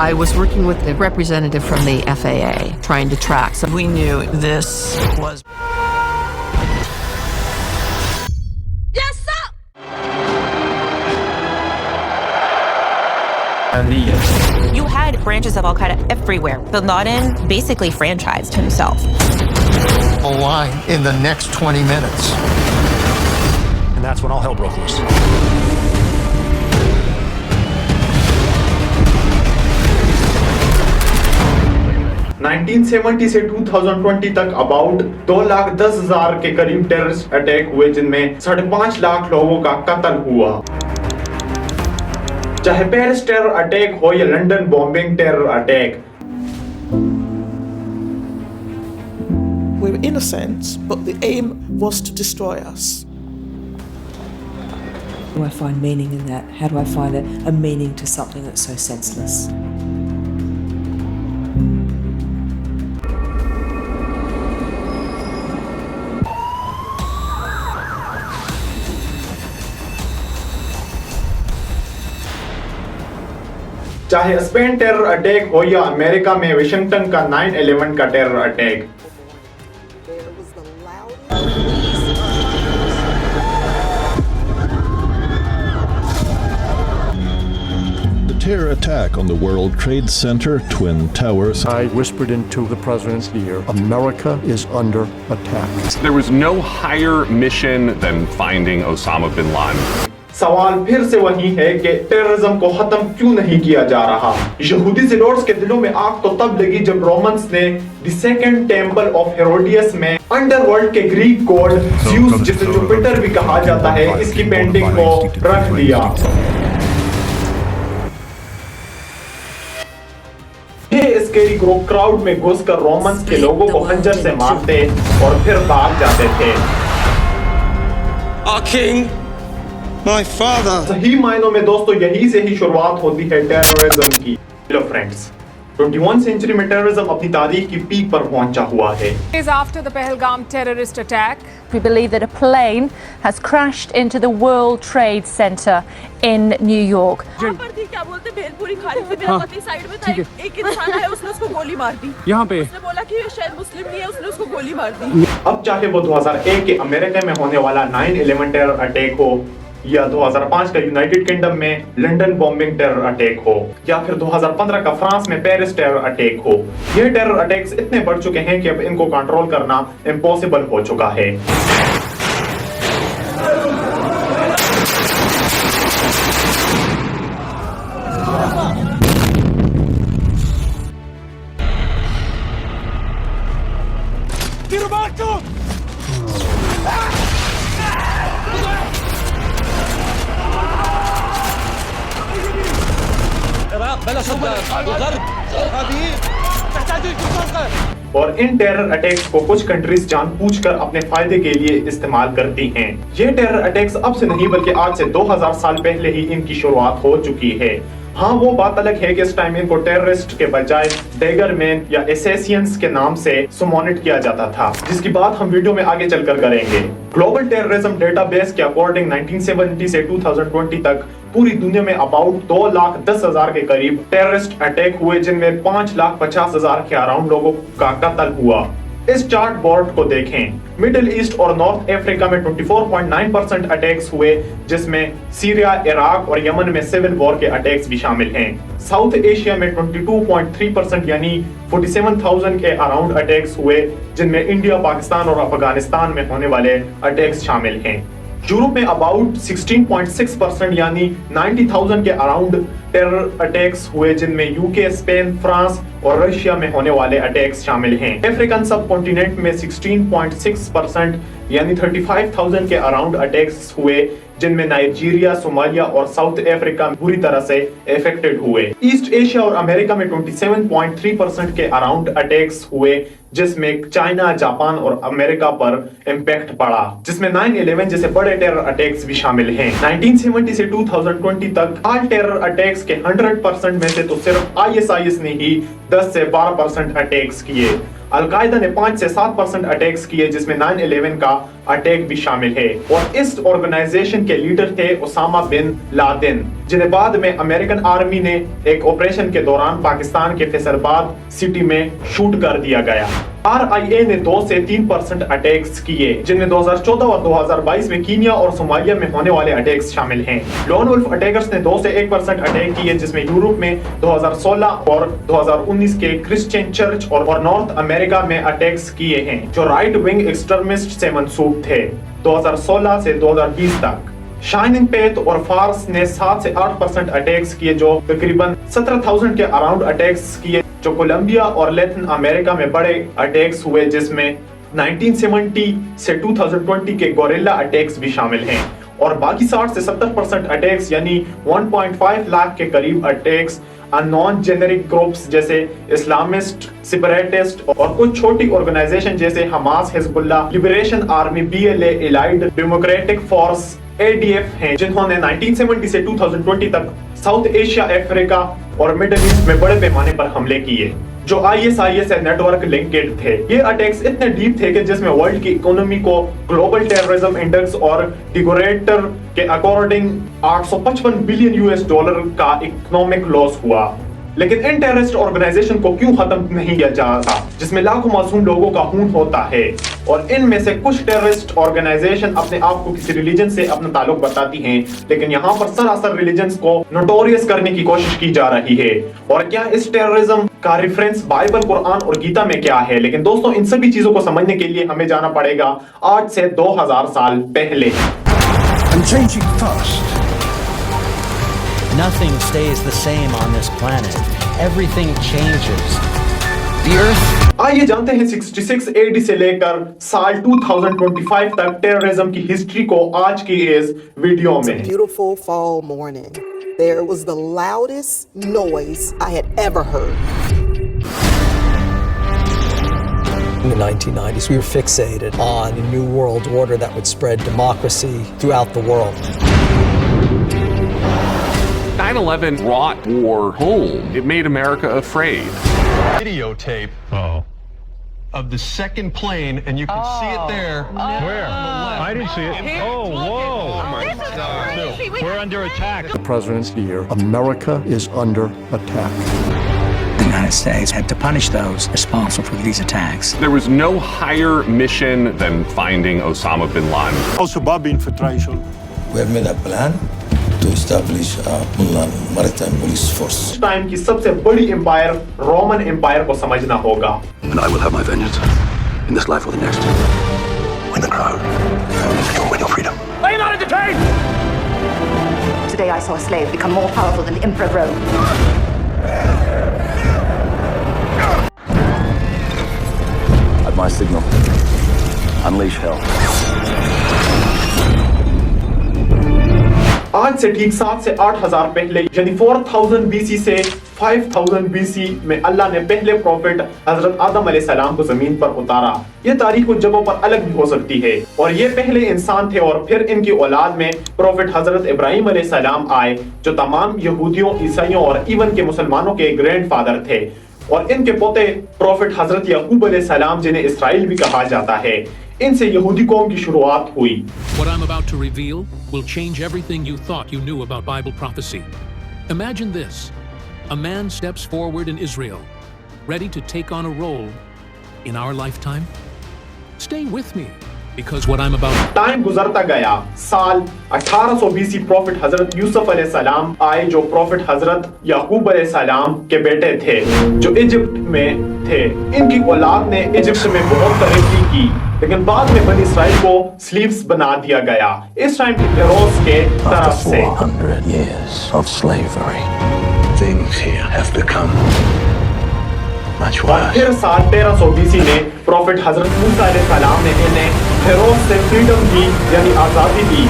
I was working with a representative from the FAA trying to track. So we knew this was. Yes, sir! You had branches of Al-Qaeda everywhere. Bin Laden basically franchised himself. A line in the next 20 minutes. And that's when all hell broke loose. (1970) से 2020 तक about 2,10,000 के करीब terrorist attack हुए, जिनमें 5.5 लाख लोगों का कत्ल हुआ। चाहे पेरिस टेरर अटैक हो या London bombing terror attack, We were innocent, but the aim was to destroy us. How do I find meaning in that? How do I find a meaning to something that's so senseless? चाहे Spain terror attack हो या America में Washington का 9/11 का terror attack, terror attack on the World Trade Center, Twin Towers. I whispered into the president's ear, America is under attack. There was no higher mission than finding Osama bin Laden. सवाल फिर से वही है कि terrorism को खत्म क्यों नहीं किया जा रहा। यहूदी ज़िलोट्स के दिलों में आग तो तब लगी जब रोमन्स ने द सेकंड टेंपल ऑफ हेरोडियस में अंडरवर्ल्ड के ग्रीक गॉड ज़्यूस, जिसे जुपिटर भी कहा जाता है, इसकी पेंटिंग को रख दिया। स्केरी क्राउड में घुसकर रोमन्स के लोगों को खंजर से मारते और फिर भाग जाते थे। Our king, my father. सही मायनों में दोस्तों यही से ही शुरुआत होती है टेररिज्म की। हेलो फ्रेंड्स, 21 सेंचुरी में टेररिज्म अपनी तारीख की पीक पर पहुंचा हुआ है। After the Pahalgam terrorist attack, we believe that a plane has crashed into the World Trade Center in New York. क्या बोलते भेलपुरी खा रही थी, मेरा पति साइड में था, एक इंसान है, उसने उसको गोली मार दी। यहाँ पे उसने बोला कि शायद मुस्लिम नहीं है, उसने उसको गोली मार दी। अब चाहे वो 2001 के अमेरिका में होने वाला 9/11 टेरर अटैक हो, या 2005 का यूनाइटेड किंगडम में लंदन बॉम्बिंग टेरर अटैक हो, या फिर 2015 का फ्रांस में पेरिस टेरर अटैक हो, ये टेरर अटैक्स इतने बढ़ चुके हैं कि अब इनको कंट्रोल करना इम्पॉसिबल हो चुका है। और इन टेरर अटैक्स को कुछ कंट्रीज जानबूझकर अपने फायदे के लिए इस्तेमाल करती हैं। ये टेरर अटैक्स अब से नहीं बल्कि आज से 2000 साल पहले ही इनकी शुरुआत हो चुकी है। हाँ, वो बात अलग है कि इस टाइम इनको टेररिस्ट के बजाय डैगरमैन या एसेसियंस के नाम से सुमोनिट किया जाता था, जिसकी बात हम वीडियो में आगे चलकर करेंगे। ग्लोबल टेररिज्म डेटाबेस के अकॉर्डिंग 1970 से 2020 तक पूरी दुनिया में अबाउट 2,10,000 के करीब टेररिस्ट अटैक हुए, जिनमें 5,50,000 के अराउंड लोगों का कत्ल हुआ। इस चार्ट बोर्ड को देखें। मिडिल ईस्ट और नॉर्थ अफ्रीका में 24.9% अटैक्स हुए, जिसमें सीरिया, इराक और यमन में सिविल वॉर के अटैक्स भी शामिल हैं। साउथ एशिया में 22.3% यानी 47,000 के अराउंड अटैक्स हुए, जिनमें इंडिया, पाकिस्तान और अफगानिस्तान में होने वाले अटैक्स शामिल हैं। यूरोप में अबाउट 16.6% यानी 90,000 के अराउंड टेरर अटैक्स हुए, जिनमें यूके, स्पेन, फ्रांस और रशिया में होने वाले अटैक्स शामिल हैं। अफ्रीकन सब कॉन्टिनेंट में 16.6% यानी 35,000 के अराउंड अटैक्स हुए, जिनमें नाइजीरिया, सोमालिया और साउथ अफ्रीका बुरी तरह से अफेक्टेड हुए। ईस्ट एशिया और अमेरिका में 27.3% के अराउंड अटैक्स हुए, जिसमें चाइना, जापान और अमेरिका पर इम्पैक्ट पड़ा, जिसमें 9/11 जैसे बड़े टेरर अटैक्स भी शामिल हैं। 1970 से 2020 तक ऑल टेरर अटैक्स के 100% में से तो सिर्फ ISIS ने ही 10 से 12% अटैक्स किए। अलकायदा ने 5 से 7% अटैक्स किए, जिसमें 9/11 का अटैक भी शामिल है और इस ऑर्गेनाइजेशन के लीडर थे ओसामा बिन लादेन, जिन्हें बाद में अमेरिकन आर्मी ने एक ऑपरेशन के दौरान पाकिस्तान के फैसलाबाद सिटी में शूट कर दिया गया। RIA ने 2 से 3% अटैक्स किए, जिनमें 2014 और 2022 में कीनिया और सोमालिया में होने वाले अटैक्स शामिल हैं। लॉन वुल्फ अटैकर्स ने 2 से 1% अटैक किए, जिसमें यूरोप में 2016 और 2019 के क्रिश्चियन चर्च और नॉर्थ अमेरिका में अटैक्स किए हैं, जो राइट विंग एक्सट्रीमिस्ट से मंसूब थे 2016 से 2020 तक। शाइनिंग पेथ और फार्स ने 7 से 8% अटैक्स किए, जो तकरीबन 17,000 के अराउंड अटैक्स किए, जो कोलंबिया और लैटिन अमेरिका में बड़े अटैक्स हुए, जिसमें 1970 से 2020 के गोरिल्ला अटैक्स भी शामिल हैं। और बाकी 60 से 70% अटैक्स यानी 1.5 लाख के करीब अटैक्स अननोन जेनेरिक ग्रुप्स जैसे इस्लामिस्ट, सेपरेटिस्ट और कुछ छोटी ऑर्गेनाइजेशन जैसे Hamas, Hezbollah, liberation army, BLA, allied democratic force ADF हैं, जिन्होंने 1970 से 2020 तक साउथ एशिया, अफ्रीका और मिडिल ईस्ट में बड़े पैमाने पर हमले किए, जो ISIS से नेटवर्क लिंकेड थे। ये अटैक्स इतने डीप थे कि जिसमें वर्ल्ड की इकोनॉमी को ग्लोबल टेररिज्म इंडेक्स और डिगोरेटर के अकॉर्डिंग $855 बिलियन का इकोनॉमिक लॉस हुआ। लेकिन इन टेररिस्ट ऑर्गेनाइजेशन को क्यों खत्म नहीं किया जा रहा, जिसमें लाखों मासूम लोगों का खून होता है? और इनमें से कुछ टेररिस्ट ऑर्गेनाइजेशन अपने आप को किसी रिलीजन से अपना ताल्लुक बताती हैं, लेकिन यहाँ पर सरासर रिलीजन्स को नोटोरियस करने की कोशिश की जा रही है। और क्या इस टेररिज्म का रेफरेंस बाइबल, कुरान और गीता में क्या है? लेकिन दोस्तों, इन सभी चीजों को समझने के लिए हमें जाना पड़ेगा आज से 2000 साल पहले। Nothing stays the same on this planet. Everything changes. The earth. आइए जानते हैं 66 AD से लेकर साल 2025 तक टेररिज्म की हिस्ट्री को आज की इस वीडियो में। Beautiful fall morning. There was the loudest noise I had ever heard. In the 1990s, we were fixated on a new world order that would spread democracy throughout the world. 9/11 brought war home. It made America afraid. Videotape of the second plane, and you can see it there. Where? I didn't see it. Oh, whoa. Oh my God. We're under attack. The president's here. America is under attack. The United States had to punish those responsible for these attacks. There was no higher mission than finding Osama bin Laden. Also, Bob infiltration. We have made a plan to establish a maritime police force. इस time की सबसे बड़ी empire Roman empire को समझना होगा। And I will have my vengeance in this life or the next. Win the crowd. You'll win your freedom. Are you not entertained? Today I saw a slave become more powerful than the Emperor of Rome. At my signal, unleash hell. आज से ठीक 7 से 8,000 पहले यानी 4000 BC से 5000 BC में अल्लाह ने पहले प्रॉफिट हजरत आदम अलैहिस्सलाम को जमीन पर उतारा। ये तारीख कुछ जगहों पर अलग भी हो सकती है, और ये पहले इंसान थे और फिर इनकी औलाद में प्रॉफिट हजरत इब्राहिम अलैहिस्सलाम आए, जो तमाम यहूदियों, ईसाइयों और इवन के मुसलमानों के ग्रैंडफादर थे। और इनके पोते प्रॉफिट हजरत याकूब अलैहिस्सलाम, जिन्हें इसराइल भी कहा जाता है, इनसे यहूदी कौम की शुरुआत हुई। What I'm about to reveal will change everything you thought you knew about Bible prophecy. Imagine this. A man steps forward in Israel, ready to take on a role in our lifetime. Stay with me, because what I'm about. Time गुजरता गया। साल 1800 BC profit हजरत यूसुफ अलैहिस्सलाम आए, जो profit हजरत याकूब अलैहिस्सलाम के बेटे थे, जो इजिप्ट में थे। इनकी औलाद ने इजिप्ट में बहुत तरक्की की, लेकिन बाद में बनी इसराइल को स्लीव्स बना दिया गया, इस टाइम की फेरोज के तरफ से। 400 years of slavery, things here have become much worse. फिर साल 1300 BC में प्रॉफिट हजरत मूसा अलैहिस्सलाम ने इन्हें फेरोज से फ्रीडम दी, यानी आजादी दी।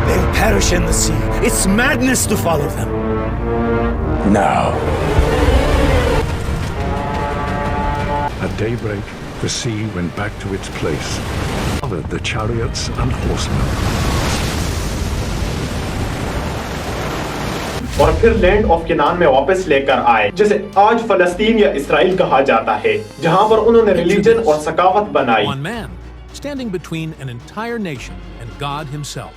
They'll perish in the sea. It's madness to follow them. Now. At daybreak, the sea went back to its place, covered the chariots and horsemen. اور پھر لینڈ آف کنان میں واپس لے کر آئے جسے آج فلسطین یا اسرائیل کہا جاتا ہے، جہاں پر انہوں نے ریلیجن اور ثقافت بنائی. One man standing between an entire nation and God himself.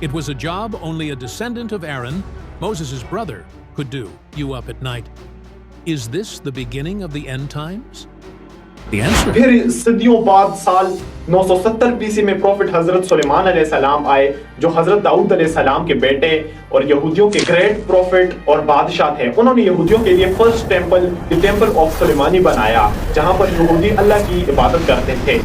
It was a job only a descendant of Aaron, Moses' brother, could do. You up at night. Is this the beginning of the end times? The answer. پھر صدیوں بعد سال 970 BC میں profit حضرت سلیمان علیہ السلام آئے جو حضرت داؤد علیہ السلام کے بیٹے اور یہودیوں کے گریٹ پروفٹ اور بادشاہ تھے. انہوں نے یہودیوں کے لیے first temple the temple of سلیمانی بنایا جہاں پر یہودی اللہ کی عبادت کرتے تھے.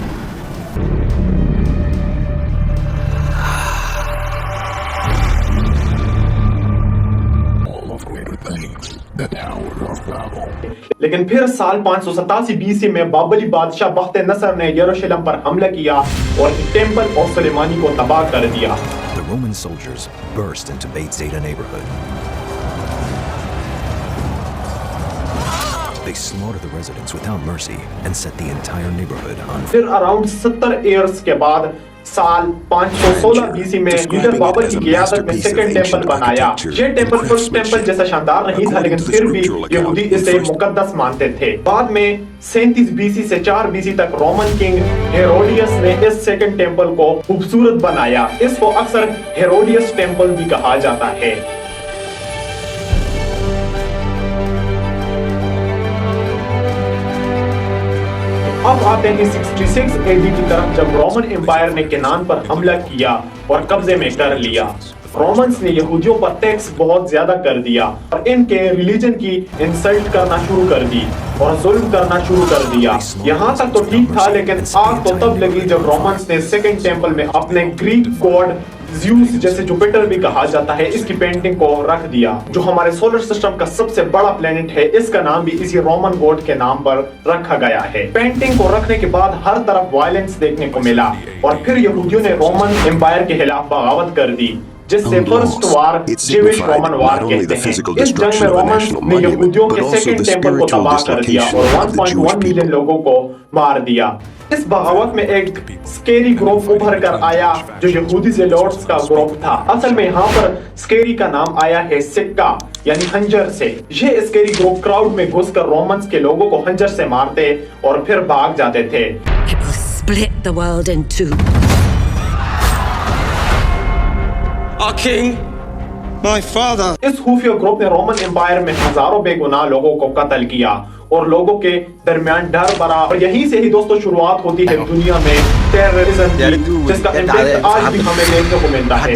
لیکن پھر سال 587 BC میں بابلی بادشاہ بخت نصر نے یروشلم پر حملہ کیا اور ٹیمپل آف سلیمانی کو تباہ کر دیا. The Roman soldiers burst into Beit Zeta neighborhood. They slaughtered the residents without mercy and set the entire neighborhood on fire. پھر اراؤنڈ 70 ایئرز کے بعد سال 516 BC میں لیڈر بابر کی قیادت میں سیکنڈ ٹیمپل بنایا. یہ ٹیمپل فرسٹ ٹیمپل جیسا شاندار نہیں تھا لیکن پھر بھی یہودی اسے مقدس مانتے تھے. بعد میں 37 BC سے 4 BC تک رومن کنگ ہیروڈیس نے اس سیکنڈ ٹیمپل کو خوبصورت بنایا. اس کو اکثر ہیروڈیس ٹیمپل بھی کہا جاتا ہے. اب آتے ہیں 66 AD کی طرف جب رومن امپائر نے کنان پر حملہ کیا اور قبضے میں کر لیا. رومنز نے یہودیوں پر ٹیکس بہت زیادہ کر دیا اور ان کے ریلیجن کی انسلٹ کرنا شروع کر دی اور ظلم کرنا شروع کر دیا. یہاں تک تو ٹھیک تھا لیکن آگ تو تب لگی جب رومنز نے سیکنڈ ٹیمپل میں اپنے گریک گاڈ زیوس جیسے جوپیٹر بھی کہا جاتا ہے اس کی پینٹنگ کو رکھ دیا جو ہمارے سولر سسٹم کا سب سے بڑا پلینٹ ہے. اس کا نام بھی اسی رومن گاڈ کے نام پر رکھا گیا ہے. پینٹنگ کو رکھنے کے بعد ہر طرف وائلنس دیکھنے کو ملا اور پھر یہودیوں نے رومن امپائر کے خلاف بغاوت کر دی جس سے فرسٹ وار جیوش رومن وار کہتے ہیں. اس جنگ میں رومنز نے یہودیوں کے سیکنڈ ٹیمپل کو تباہ کر دیا اور 1.1 ملین لوگوں کو مار دیا. اس بغاوت میں ایک سکیری گروپ ابھر کر آیا جو یہودی زیلوٹس کا گروپ تھا. اصل میں یہاں پر سکیری کا نام آیا ہے سکہ یعنی خنجر سے. یہ سکیری گروپ کراؤڈ میں گھس کر رومنز کے لوگوں کو خنجر سے مارتے اور پھر بھاگ جاتے تھے. Split the world in two. Our king, my father. اس خفیہ گروپ نے رومن امپائر میں ہزاروں بے گناہ لوگوں کو قتل کیا اور لوگوں کے درمیان ڈر بڑھا اور یہیں سے ہی دوستوں شروعات ہوتی ہے دنیا میں ٹیررزم کی جس کا امپیکٹ آج بھی ہمیں دیکھنے کو ملتا ہے.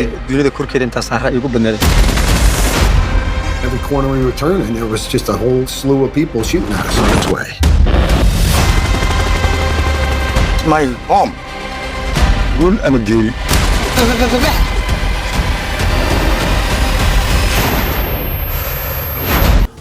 Every corner we were turning, there was just a whole slew of people shooting at us on its way. My home. Rule Amagiri.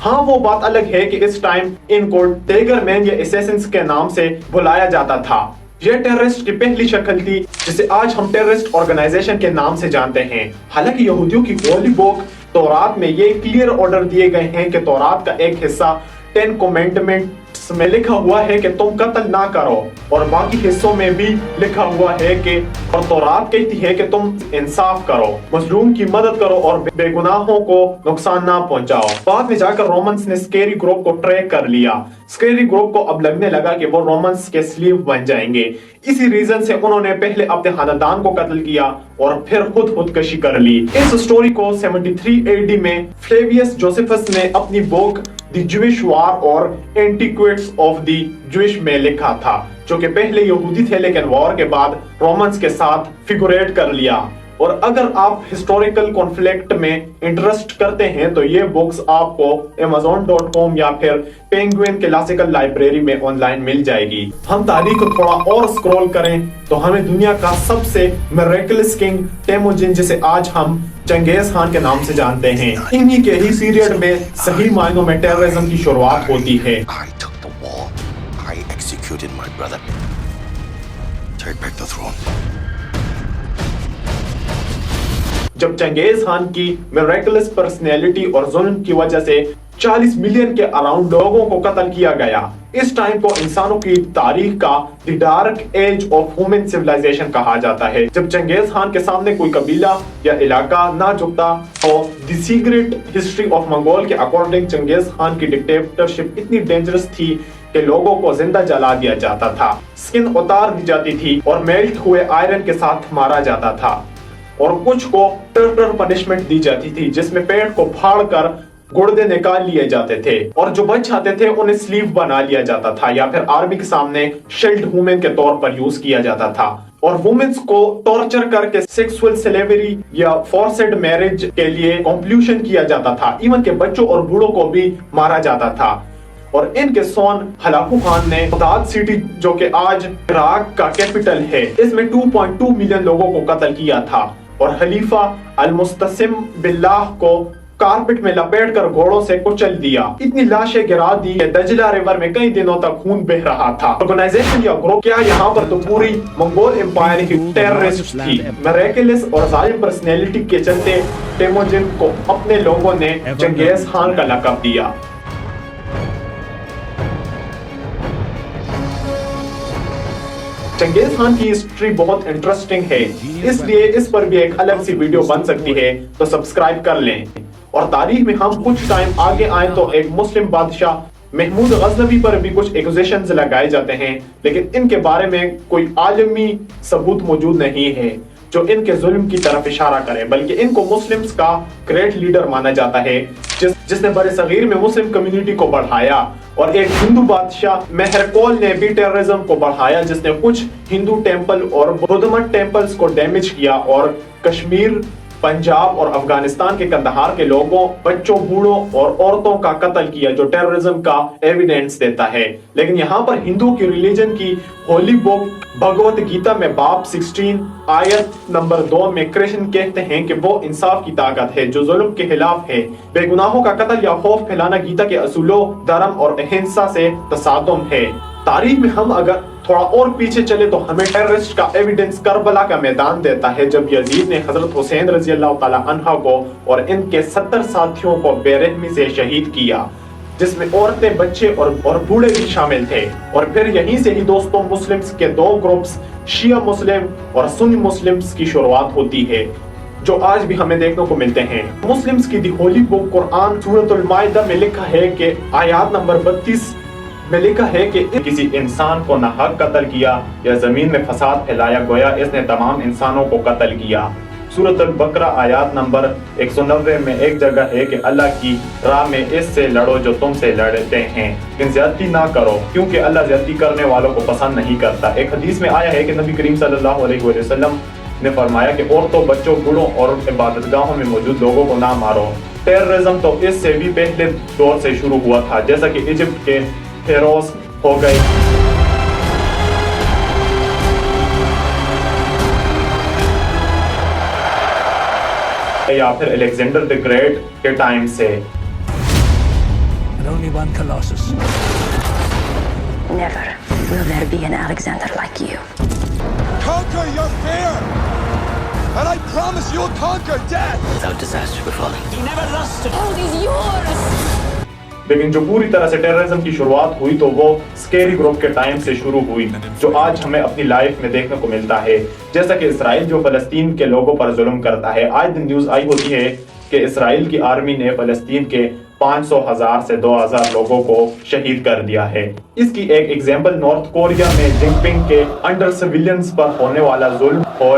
ہاں وہ بات الگ ہے کہ اس ٹائم ان کو ٹیگر مین یا اسیسنز کے نام سے بلایا جاتا تھا. یہ ٹیررسٹ کی پہلی شکل تھی جسے آج ہم ٹیررسٹ آرگنائزیشن کے نام سے جانتے ہیں. حالانکہ یہودیوں کی ہولی بک تورات میں یہ کلیئر آرڈر دیے گئے ہیں کہ تورات کا ایک حصہ 10 کمینڈمنٹس میں لکھا ہوا ہے کہ تم قتل نہ کرو اور باقی حصوں میں بھی لکھا ہوا ہے کہ اور تورات کہتی ہے کہ تم انصاف کرو، مظلوم کی مدد کرو اور بے گناہوں کو نقصان نہ پہنچاؤ. بعد میں جا کر رومنز نے سکیری گروپ کو ٹریک کر لیا. سکیری گروپ کو اب لگنے لگا کہ وہ رومنز کے سلیو بن جائیں گے. اسی ریزن سے انہوں نے پہلے اپنے خاندان کو قتل کیا اور پھر خودکشی کر لی. اس سٹوری کو 73 AD میں فلیویس جوسیفس نے اپنی بک دی جوش وار اور اینٹیکویٹس آف دی جوش میں لکھا تھا جو کہ پہلے یہودی تھے لیکن وار کے بعد رومنز کے ساتھ فیگوریٹ کر لیا. اور اگر آپ ہسٹوریکل کانفلکٹ میں انٹرسٹ کرتے ہیں تو یہ بکس آپ کو amazon.com یا پھر پینگوین کلاسیکل لائبریری میں آن لائن مل جائے گی. ہم تاریخ کو تھوڑا اور سکرول کریں تو ہمیں دنیا کا سب سے میریکلس کنگ ٹیموجن جسے آج ہم چنگیز خان کے نام سے جانتے ہیں انہی کے ہی پیریڈ میں صحیح معنوں میں ٹیررزم کی شروعات ہوتی ہے. I executed my brother. Take back the throne. جب چنگیز خان کی میریکلس پرسنالٹی اور ظلم کی وجہ سے 40 मिलियन के अराउंड लोगों को कत्ल किया गया। इस टाइम को इंसानों की तारीख का the dark age of human civilisation कहा जाता है, जब चंगेज खान के सामने कोई कबीला या इलाका ना झुकता। और the secret history of Mongol के अकॉर्डिंग चंगेज खान की डिक्टेटरशिप इतनी डेंजरस थी कि लोगों को जिंदा जला दिया जाता था, स्किन उतार दी जाती थी और मेल्ट हुए आयरन के साथ मारा जाता था, और कुछ को टर्टर पनिशमेंट दी जाती थी जिसमें पेट को फाड़ कर गुर्दे निकाल लिए जाते थे, और जो बच जाते थे उन्हें स्लीव बना लिया जाता था या फिर आर्मी के सामने शील्ड वुमेन के तौर पर यूज किया जाता था। और वुमेन्स को टॉर्चर करके सेक्सुअल स्लेवरी या फोर्सेड मैरिज के लिए कंप्यूशन किया जाता था। इवन के बच्चों और बूढ़ों को भी मारा जाता था। और इनके सोन हलाकू खान ने बगदाद सिटी, जो कि आज इराक का कैपिटल है, इसमें 2.2 मिलियन लोगों को कत्ल किया था। और खलीफा अल-मुस्तसिम बिल्लाह को कारपेट में लपेटकर घोड़ों से कुचल दिया। इतनी लाशें गिरा दी कि दजला रिवर में कई दिनों तक खून बह रहा था। ऑर्गेनाइजेशन या ग्रुप क्या यहाँ पर तो पूरी मंगोल एम्पायर की टेररिस्ट थी। मिरेकलियस और जालिम पर्सनैलिटी के चलते टेमोजिन को अपने लोगों ने चंगेज खान का लक़ब दिया। चंगेज खान की हिस्ट्री बहुत इंटरेस्टिंग है, इसलिए इस पर भी एक अलग सी वीडियो बन सकती है, तो सब्सक्राइब कर लें। और तारीख में हम कुछ टाइम आगे आए तो एक मुस्लिम बादशाह महमूद गजनवी पर भी कुछ एक्यूजेशंस लगाए जाते हैं, लेकिन इनके बारे में कोई आलमी सबूत मौजूद नहीं है जो इनके जुल्म की तरफ इशारा करे, बल्कि इनको मुस्लिम्स का ग्रेट लीडर माना जाता है जिसने बड़े सगीर में मुस्लिम कम्युनिटी को बढ़ाया। और एक हिंदू बादशाह मेहरकोल ने भी टेररिज्म को बढ़ाया, जिसने कुछ हिंदू टेंपल और बौद्ध मठ टेंपल्स को डैमेज किया और कश्मीर, पंजाब और अफगानिस्तान के कंदहार के लोगों, बच्चों, बूढ़ों और औरतों का कत्ल किया, जो टेररिज्म का एविडेंस देता है। लेकिन यहाँ पर हिंदू की रिलीजन की होली बुक भगवत गीता में बाब 16 आयत नंबर 2 में कृष्ण कहते हैं कि वो इंसाफ की ताकत है जो जुल्म के खिलाफ है। बेगुनाहों का कत्ल या खौफ फैलाना गीता के असूलों, धर्म और अहिंसा से तसादुम है। तारीख में हम अगर थोड़ा और पीछे चले तो हमें टेररिस्ट का एविडेंस करबला का मैदान देता है, जब यजीद ने हजरत हुसैन रजी अल्लाह तआला अन्हा को और इनके 70 साथियों को बेरहमी से शहीद किया, जिसमें औरतें, बच्चे और बूढ़े भी शामिल थे। और फिर यहीं से ही दोस्तों मुस्लिम्स के दो ग्रुप्स, शिया मुस्लिम और सुन्नी मुस्लिम्स की शुरुआत होती है, जो आज भी हमें देखने को मिलते हैं। मुस्लिम्स की दी होली बुक कुरान सूरतुल माइदा में लिखा है कि आयत नंबर 32 में लिखा है कि किसी इंसान को नाहक कत्ल किया या जमीन में फसाद फैलाया, गोया इसने तमाम इंसानों को कत्ल किया। सूरतुल बकरा आयत नंबर 190 में एक जगह है कि अल्लाह की राह में इससे लड़ो जो तुमसे लड़ते हैं, लेकिन ज्यादती ना करो क्योंकि अल्लाह ज्यादती करने वालों को पसंद नहीं करता। एक हदीस में आया है कि नबी करीम सल्लल्लाहु अलैहि वसल्लम ने फरमाया कि औरतों, बच्चों, बूढ़ों और इबादतगाहों में मौजूद लोगों को ना मारो। टेररिज्म तो इससे भी पहले दौर से शुरू हुआ था, जैसा कि इजिप्ट के फेरोज हो गए। या फिर अलेक्जेंडर द ग्रेट के टाइम से। Only one Colossus. Never will there be an Alexander like you. Conquer your fear! And I promise you'll conquer death! Without disaster befalling. You never lost it! All is yours! लेकिन जो पूरी तरह से terrorism की शुरुआत हुई तो वो स्केरी ग्रुप के टाइम से शुरू हुई, जो आज हमें अपनी लाइफ में देखने को मिलता है। जैसा कि इसराइल जो फलस्तीन के लोगों पर जुल्म करता है, आज दिन न्यूज आई होती है कि इसराइल की आर्मी ने फलस्तीन के 500,000 से 2,000 लोगों को शहीद कर दिया है। इसकी एक एग्जाम्पल नॉर्थ कोरिया में जिनपिंग के अंडर सिविलियंस पर होने वाला जुल्म हो।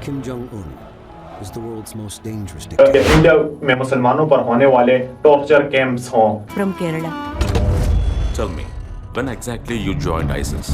Kim Jong-un is the world's most dangerous dictator. India में मुसलमानों पर होने वाले टॉर्चर कैंप्स हों। From Kerala. Tell me, when exactly you joined ISIS?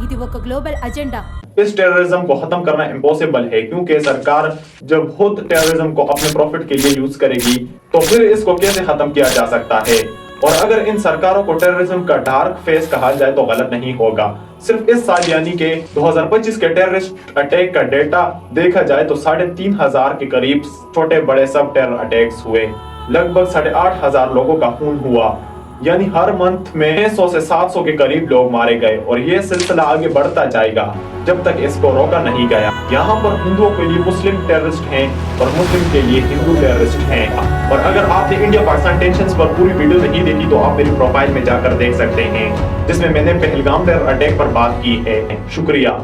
ఇది ఒక గ్లోబల్ అజెండా. इस टेररिज्म को खत्म करना इम्पॉसिबल है, क्योंकि सरकार जब खुद टेररिज्म को अपने प्रॉफिट के लिए यूज करेगी तो फिर इसको कैसे खत्म किया जा सकता है। और अगर इन सरकारों को टेररिज्म का डार्क फेस कहा जाए तो गलत नहीं होगा। सिर्फ इस साल यानी कि 2025 के टेररिस्ट अटैक का डेटा देखा जाए तो 3,500 के करीब छोटे बड़े सब टेरर अटैक्स हुए, लगभग 8,500 लोगों का खून हुआ यानी हर मंथ में 100 से 700 के करीब लोग मारे गए और ये सिलसिला आगे बढ़ता जाएगा जब तक इसको रोका नहीं गया। यहाँ पर हिंदुओं के लिए मुस्लिम टेररिस्ट हैं और मुस्लिम के लिए हिंदू टेररिस्ट हैं। और अगर आपने इंडिया पाकिस्तान टेंशंस पर पूरी वीडियो नहीं देखी तो आप मेरी प्रोफाइल में जाकर देख सकते हैं, जिसमें मैंने पहलगाम टेरर अटैक पर बात की है। शुक्रिया।